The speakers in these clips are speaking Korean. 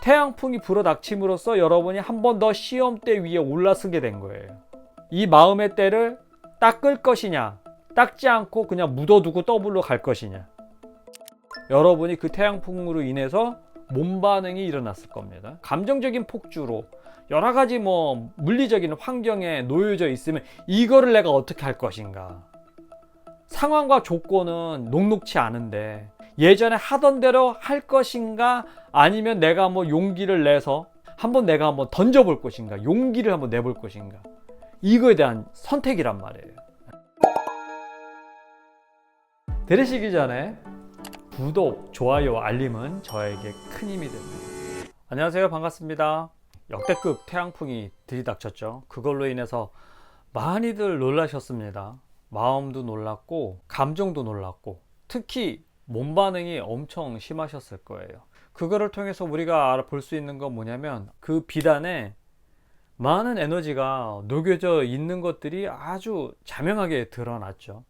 태양풍이 불어닥침으로써 여러분이 한 번 더 시험대 위에 올라서게 된 거예요. 이 마음의 때를 닦을 것이냐, 닦지 않고 그냥 묻어두고 더블로 갈 것이냐. 여러분이 그 태양풍으로 인해서 몸 반응이 일어났을 겁니다. 감정적인 폭주로 여러 가지 물리적인 환경에 놓여져 있으면 이거를 내가 어떻게 할 것인가. 상황과 조건은 녹록치 않은데 예전에 하던 대로 할 것인가, 아니면 내가 용기를 내서 내가 한번 던져볼 것인가, 용기를 한번 내볼 것인가. 이거에 대한 선택이란 말이에요. 들으시기 전에 구독, 좋아요, 알림은 저에게 큰 힘이 됩니다. 안녕하세요, 반갑습니다. 역대급 태양풍이 들이닥쳤죠. 그걸로 인해서 많이들 놀라셨습니다. 마음도 놀랐고 감정도 놀랐고 특히 몸 반응이 엄청 심하셨을 거예요. 그거를 통해서 우리가 알아볼 수 있는 건 뭐냐면, 그 비단에 많은 에너지가 녹여져 있는 것들이 아주 자명하게 드러났죠.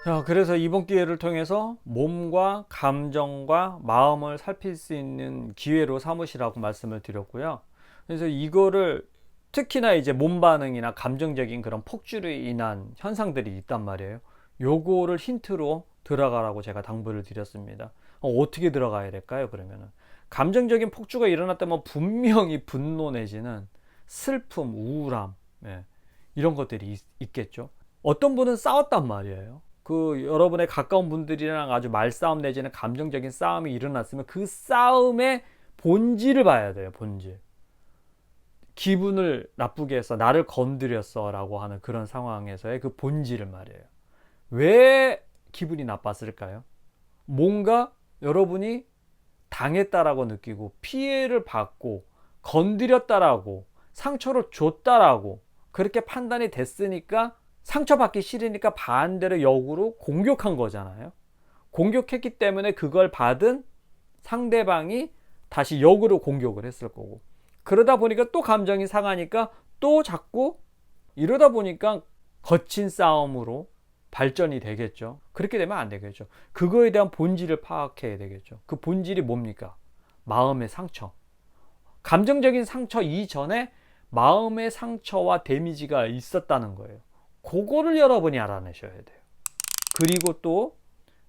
자, 그래서 이번 기회를 통해서 몸과 감정과 마음을 살필 수 있는 기회로 삼으시라고 말씀을 드렸고요. 그래서 이거를 특히나 이제 몸 반응이나 감정적인 그런 폭주로 인한 현상들이 있단 말이에요. 요거를 힌트로 들어가라고 제가 당부를 드렸습니다. 어떻게 들어가야 될까요? 그러면은 감정적인 폭주가 일어났다면 분명히 분노 내지는 슬픔, 우울함, 이런 것들이 있겠죠. 어떤 분은 싸웠단 말이에요. 여러분의 가까운 분들이랑 아주 말싸움 내지는 감정적인 싸움이 일어났으면 그 싸움의 본질을 봐야 돼요. 본질. 기분을 나쁘게 해서 나를 건드렸어 라고 하는 그런 상황에서의 그 본질을 말이에요. 왜 기분이 나빴을까요? 뭔가 여러분이 당했다라고 느끼고 피해를 받고 건드렸다라고 상처를 줬다라고 그렇게 판단이 됐으니까, 상처받기 싫으니까 반대로 역으로 공격한 거잖아요. 공격했기 때문에 그걸 받은 상대방이 다시 역으로 공격을 했을 거고, 그러다 보니까 또 감정이 상하니까 또 자꾸, 이러다 보니까 거친 싸움으로 발전이 되겠죠. 그렇게 되면 안 되겠죠. 그거에 대한 본질을 파악해야 되겠죠. 그 본질이 뭡니까? 마음의 상처. 감정적인 상처 이전에 마음의 상처와 데미지가 있었다는 거예요. 그거를 여러분이 알아내셔야 돼요. 그리고 또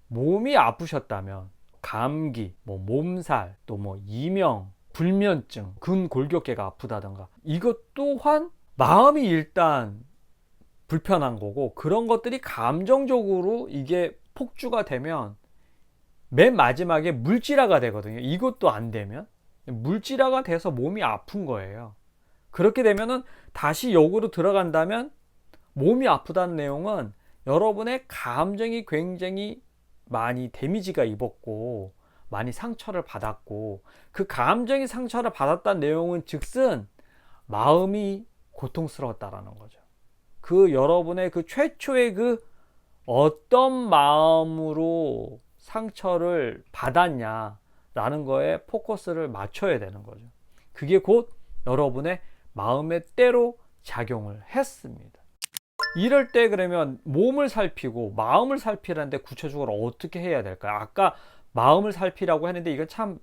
몸이 아프셨다면 감기, 몸살, 또 이명, 불면증, 근골격계가 아프다던가, 이것 또한 마음이 일단 불편한 거고, 그런 것들이 감정적으로 이게 폭주가 되면 맨 마지막에 물질화가 되거든요. 이것도 안 되면 물질화가 돼서 몸이 아픈 거예요. 그렇게 되면은 다시 역으로 들어간다면, 몸이 아프다는 내용은 여러분의 감정이 굉장히 많이 데미지가 입었고 많이 상처를 받았고, 그 감정이 상처를 받았다는 내용은 즉슨 마음이 고통스러웠다라는 거죠. 여러분의 최초의 어떤 마음으로 상처를 받았냐라는 거에 포커스를 맞춰야 되는 거죠. 그게 곧 여러분의 마음의 때로 작용을 했습니다. 이럴 때 그러면 몸을 살피고 마음을 살피라는데 구체적으로 어떻게 해야 될까요? 아까 마음을 살피라고 했는데 이건 참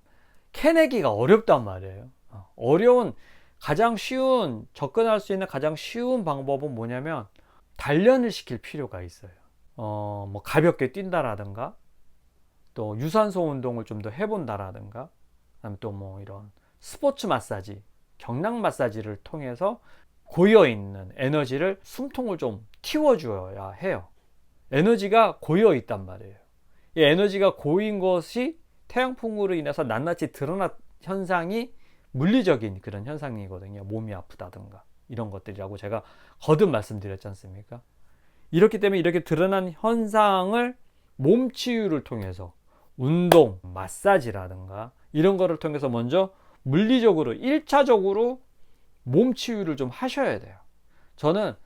캐내기가 어렵단 말이에요. 가장 쉬운, 접근할 수 있는 가장 쉬운 방법은 뭐냐면, 단련을 시킬 필요가 있어요. 가볍게 뛴다라든가, 또 유산소 운동을 좀 더 해본다라든가, 그다음에 또 이런 스포츠 마사지, 경락 마사지를 통해서 고여있는 에너지를, 숨통을 좀 틔워줘야 해요. 에너지가 고여있단 말이에요. 이 에너지가 고인 것이 태양풍으로 인해서 낱낱이 드러난 현상이 물리적인 그런 현상이거든요. 몸이 아프다든가 이런 것들이라고 제가 거듭 말씀드렸지 않습니까? 이렇기 때문에 이렇게 드러난 현상을 몸 치유를 통해서 운동, 마사지라든가 이런 거를 통해서 먼저 물리적으로 1차적으로 몸 치유를 좀 하셔야 돼요. 저는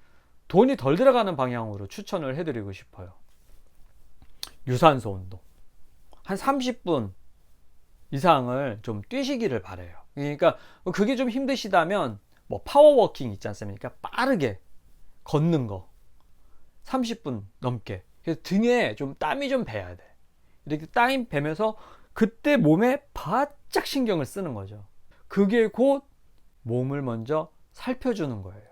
돈이 덜 들어가는 방향으로 추천을 해드리고 싶어요. 유산소 운동 한 30분 이상을 좀 뛰시기를 바래요. 그러니까 그게 좀 힘드시다면 파워워킹 있지 않습니까? 빠르게 걷는 거 30분 넘게. 그래서 등에 좀 땀이 좀 배야 돼. 이렇게 땀이 배면서 그때 몸에 바짝 신경을 쓰는 거죠. 그게 곧 몸을 먼저 살펴주는 거예요.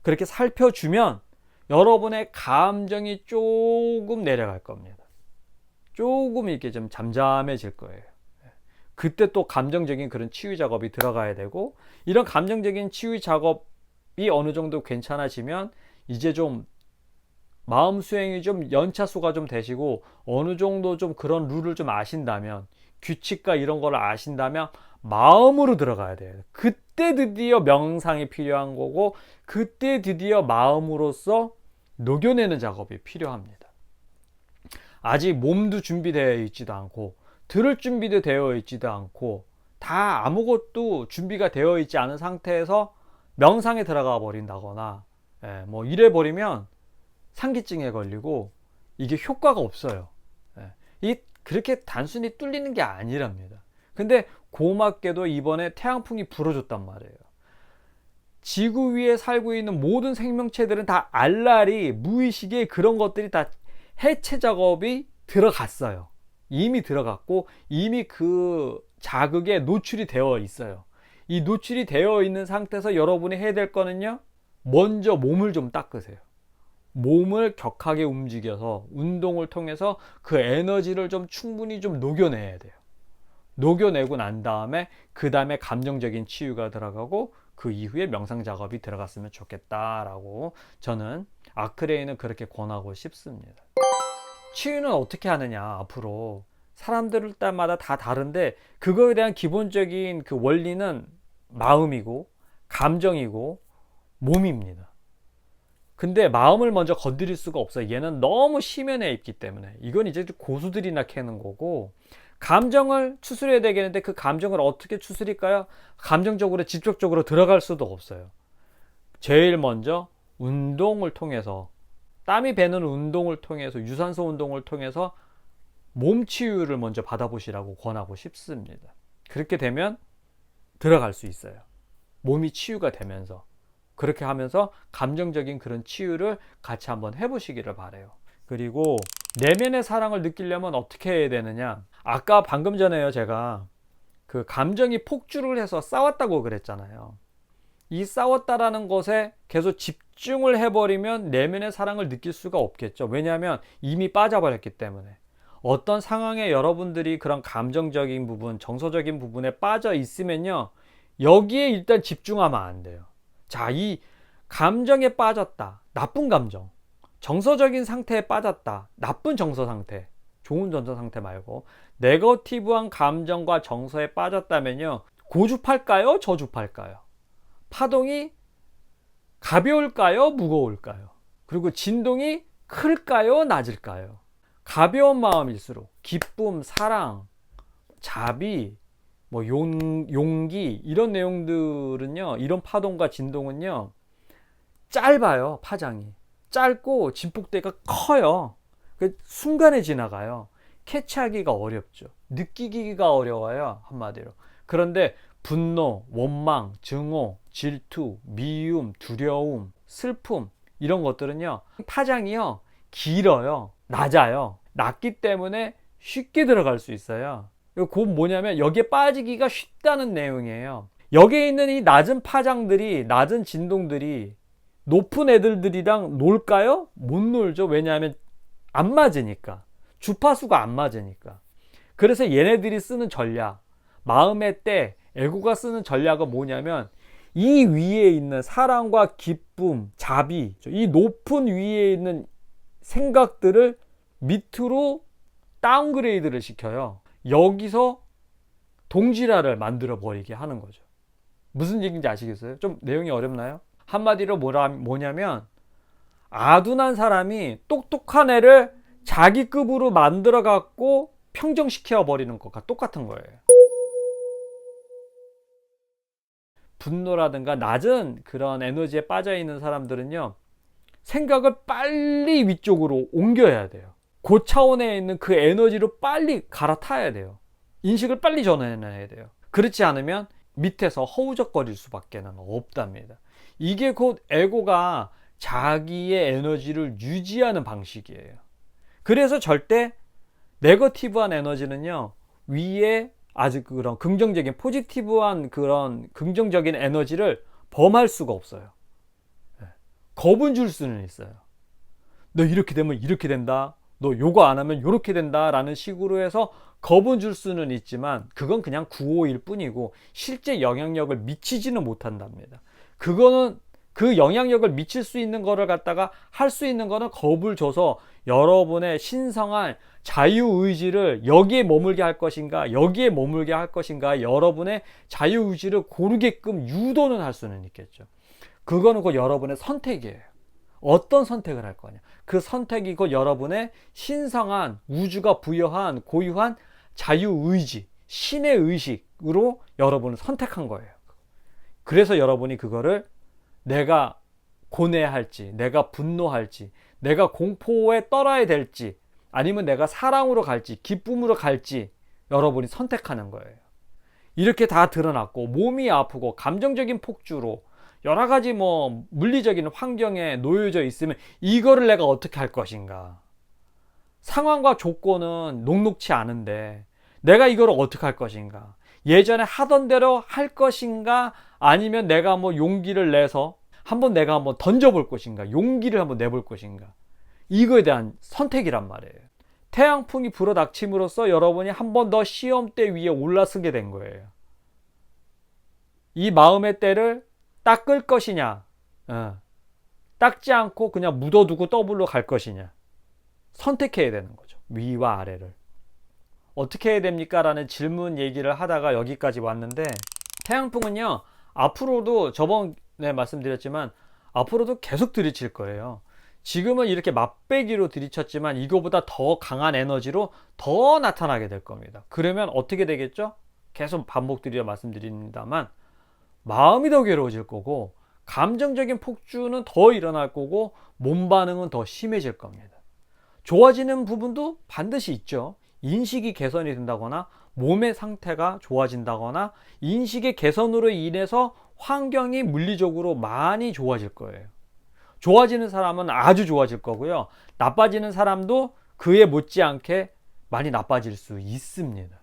그렇게 살펴주면 여러분의 감정이 조금 내려갈 겁니다. 조금 이렇게 좀 잠잠해질 거예요. 그때 또 감정적인 그런 치유 작업이 들어가야 되고, 이런 감정적인 치유 작업이 어느 정도 괜찮아지면 이제 좀 마음 수행이 좀 연차수가 좀 되시고 어느 정도 좀 그런 룰을 좀 아신다면, 규칙과 이런 걸 아신다면 마음으로 들어가야 돼요. 그때 드디어 명상이 필요한 거고, 그때 드디어 마음으로서 녹여내는 작업이 필요합니다. 아직 몸도 준비되어 있지도 않고 들을 준비도 되어 있지도 않고 다 아무것도 준비가 되어 있지 않은 상태에서 명상에 들어가 버린다거나 뭐 이래 버리면 상기증에 걸리고 이게 효과가 없어요. 이 그렇게 단순히 뚫리는 게 아니랍니다. 근데 고맙게도 이번에 태양풍이 불어줬단 말이에요. 지구 위에 살고 있는 모든 생명체들은 다 알라리 무의식에 그런 것들이 다 해체 작업이 들어갔어요. 이미 들어갔고 이미 그 자극에 노출이 되어 있어요. 이 노출이 되어 있는 상태에서 여러분이 해야 될 거는요, 먼저 몸을 좀 닦으세요. 몸을 격하게 움직여서 운동을 통해서 그 에너지를 좀 충분히 좀 녹여내야 돼요. 녹여내고 난 다음에 그 다음에 감정적인 치유가 들어가고 그 이후에 명상 작업이 들어갔으면 좋겠다라고 저는 아크레이는 그렇게 권하고 싶습니다. 치유는 어떻게 하느냐, 앞으로 사람들마다 다 다른데 그거에 대한 기본적인 그 원리는 마음이고 감정이고 몸입니다. 근데 마음을 먼저 건드릴 수가 없어요. 얘는 너무 심연에 있기 때문에. 이건 이제 고수들이나 캐는 거고, 감정을 추스려야 되겠는데 그 감정을 어떻게 추스릴까요? 감정적으로 직접적으로 들어갈 수도 없어요. 제일 먼저 운동을 통해서, 땀이 배는 운동을 통해서, 유산소 운동을 통해서 몸 치유를 먼저 받아보시라고 권하고 싶습니다. 그렇게 되면 들어갈 수 있어요. 몸이 치유가 되면서. 그렇게 하면서 감정적인 그런 치유를 같이 한번 해보시기를 바라요. 그리고 내면의 사랑을 느끼려면 어떻게 해야 되느냐, 아까 방금 전에요, 제가 그 감정이 폭주를 해서 싸웠다고 그랬잖아요. 이 싸웠다라는 것에 계속 집중을 해버리면 내면의 사랑을 느낄 수가 없겠죠. 왜냐하면 이미 빠져버렸기 때문에. 어떤 상황에 여러분들이 그런 감정적인 부분, 정서적인 부분에 빠져 있으면요, 여기에 일단 집중하면 안 돼요. 자, 이 감정에 빠졌다, 나쁜 감정, 정서적인 상태에 빠졌다, 나쁜 정서 상태, 좋은 정서 상태 말고 네거티브한 감정과 정서에 빠졌다면요, 고주팔까요, 저주팔까요? 파동이 가벼울까요, 무거울까요? 그리고 진동이 클까요, 낮을까요? 가벼운 마음일수록 기쁨, 사랑, 자비, 뭐 용기, 이런 내용들은요, 이런 파동과 진동은요, 짧아요. 파장이 짧고 진폭대가 커요. 순간에 지나가요. 캐치하기가 어렵죠. 느끼기가 어려워요, 한마디로. 그런데 분노, 원망, 증오, 질투, 미움, 두려움, 슬픔, 이런 것들은요, 파장이요, 길어요. 낮아요. 낮기 때문에 쉽게 들어갈 수 있어요. 곧 뭐냐면 여기에 빠지기가 쉽다는 내용이에요. 여기에 있는 이 낮은 파장들이, 낮은 진동들이 높은 애들이랑 놀까요? 못 놀죠. 왜냐하면 안 맞으니까. 주파수가 안 맞으니까. 그래서 얘네들이 쓰는 전략, 마음의 때 에고가 쓰는 전략은 뭐냐면, 이 위에 있는 사랑과 기쁨, 자비, 이 높은 위에 있는 생각들을 밑으로 다운그레이드를 시켜요. 여기서 동질화를 만들어 버리게 하는 거죠. 무슨 얘기인지 아시겠어요? 좀 내용이 어렵나요? 한마디로 뭐냐면, 아둔한 사람이 똑똑한 애를 자기 급으로 만들어 갖고 평정시켜 버리는 것과 똑같은 거예요. 분노라든가 낮은 그런 에너지에 빠져 있는 사람들은요, 생각을 빨리 위쪽으로 옮겨야 돼요. 그 차원에 있는 그 에너지로 빨리 갈아타야 돼요. 인식을 빨리 전환해야 돼요. 그렇지 않으면 밑에서 허우적거릴 수밖에 없답니다. 이게 곧 에고가 자기의 에너지를 유지하는 방식이에요. 그래서 절대 네거티브한 에너지는요, 위에 아주 그런 긍정적인 포지티브한 그런 긍정적인 에너지를 범할 수가 없어요. 예. 겁은 줄 수는 있어요. 너 이렇게 되면 이렇게 된다. 너 요거 안 하면 요렇게 된다. 라는 식으로 해서 겁은 줄 수는 있지만 그건 그냥 구호일 뿐이고 실제 영향력을 미치지는 못한답니다. 그거는 그 영향력을 미칠 수 있는 거를 갖다가 할 수 있는 거는 겁을 줘서 여러분의 신성한 자유의지를 여기에 머물게 할 것인가, 여기에 머물게 할 것인가, 여러분의 자유의지를 고르게끔 유도는 할 수는 있겠죠. 그거는 곧 여러분의 선택이에요. 어떤 선택을 할 거냐. 그 선택이 곧 여러분의 신성한 우주가 부여한 고유한 자유의지, 신의 의식으로 여러분은 선택한 거예요. 그래서 여러분이 그거를 내가 고뇌할지, 내가 분노할지, 내가 공포에 떨어야 될지, 아니면 내가 사랑으로 갈지, 기쁨으로 갈지 여러분이 선택하는 거예요. 이렇게 다 드러났고 몸이 아프고 감정적인 폭주로 여러 가지 뭐 물리적인 환경에 놓여져 있으면 이거를 내가 어떻게 할 것인가. 상황과 조건은 녹록치 않은데 내가 이거를 어떻게 할 것인가. 예전에 하던 대로 할 것인가, 아니면 내가 뭐 용기를 내서 내가 한번 던져볼 것인가, 용기를 한번 내볼 것인가. 이거에 대한 선택이란 말이에요. 태양풍이 불어닥침으로써 여러분이 한 번 더 시험대 위에 올라서게 된 거예요. 이 마음의 때를 닦을 것이냐, 닦지 않고 그냥 묻어두고 더블로 갈 것이냐. 선택해야 되는 거죠. 위와 아래를. 어떻게 해야 됩니까? 라는 질문 얘기를 하다가 여기까지 왔는데, 태양풍은요, 앞으로도 저번에 말씀드렸지만 앞으로도 계속 들이칠 거예요. 지금은 이렇게 맛배기로 들이쳤지만 이거보다 더 강한 에너지로 더 나타나게 될 겁니다. 그러면 어떻게 되겠죠? 계속 반복드려 말씀드립니다만 마음이 더 괴로워질 거고, 감정적인 폭주는 더 일어날 거고, 몸 반응은 더 심해질 겁니다. 좋아지는 부분도 반드시 있죠. 인식이 개선이 된다거나 몸의 상태가 좋아진다거나 인식의 개선으로 인해서 환경이 물리적으로 많이 좋아질 거예요. 좋아지는 사람은 아주 좋아질 거고요. 나빠지는 사람도 그에 못지않게 많이 나빠질 수 있습니다.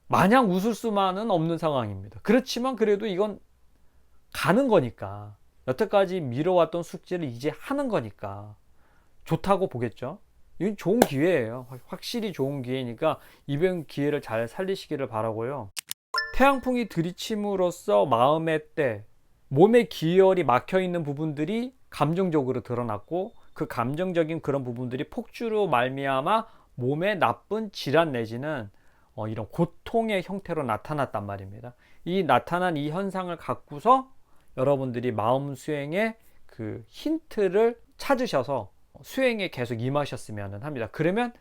마냥 웃을 수만은 없는 상황입니다. 그렇지만 그래도 이건 가는 거니까, 여태까지 미뤄왔던 숙제를 이제 하는 거니까 좋다고 보겠죠. 이건 좋은 기회예요. 확실히 좋은 기회니까 이번 기회를 잘 살리시기를 바라고요. 태양풍이 들이침으로써 마음의 때, 몸의 기혈이 막혀있는 부분들이 감정적으로 드러났고, 그 감정적인 그런 부분들이 폭주로 말미암아 몸에 나쁜 질환 내지는 이런 고통의 형태로 나타났단 말입니다. 이 나타난 이 현상을 갖고서 여러분들이 마음 수행의 그 힌트를 찾으셔서 수행에 계속 임하셨으면 합니다. 그러면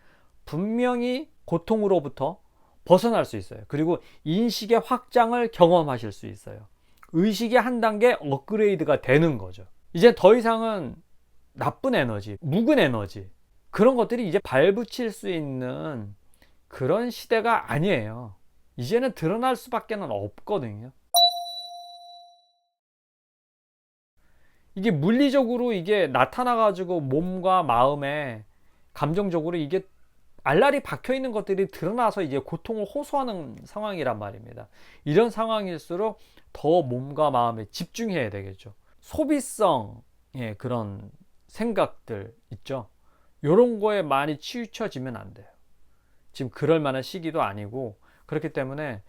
분명히 고통으로부터 벗어날 수 있어요. 그리고 인식의 확장을 경험하실 수 있어요. 의식의 한 단계 업그레이드가 되는 거죠. 이제 더 이상은 나쁜 에너지, 묵은 에너지, 그런 것들이 이제 발붙일 수 있는 그런 시대가 아니에요. 이제는 드러날 수밖에 없거든요. 이게 물리적으로 이게 나타나가지고 몸과 마음에 감정적으로 이게 알알이 박혀 있는 것들이 드러나서 이제 고통을 호소하는 상황이란 말입니다. 이런 상황일수록 더 몸과 마음에 집중해야 되겠죠. 소비성의 그런 생각들 있죠. 이런 거에 많이 치우쳐지면 안 돼요. 지금 그럴 만한 시기도 아니고, 그렇기 때문에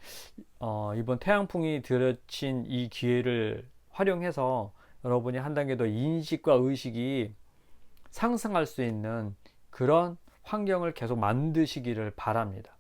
이번 태양풍이 들여친 이 기회를 활용해서 여러분이 한 단계 더 인식과 의식이 상승할 수 있는 그런 환경을 계속 만드시기를 바랍니다.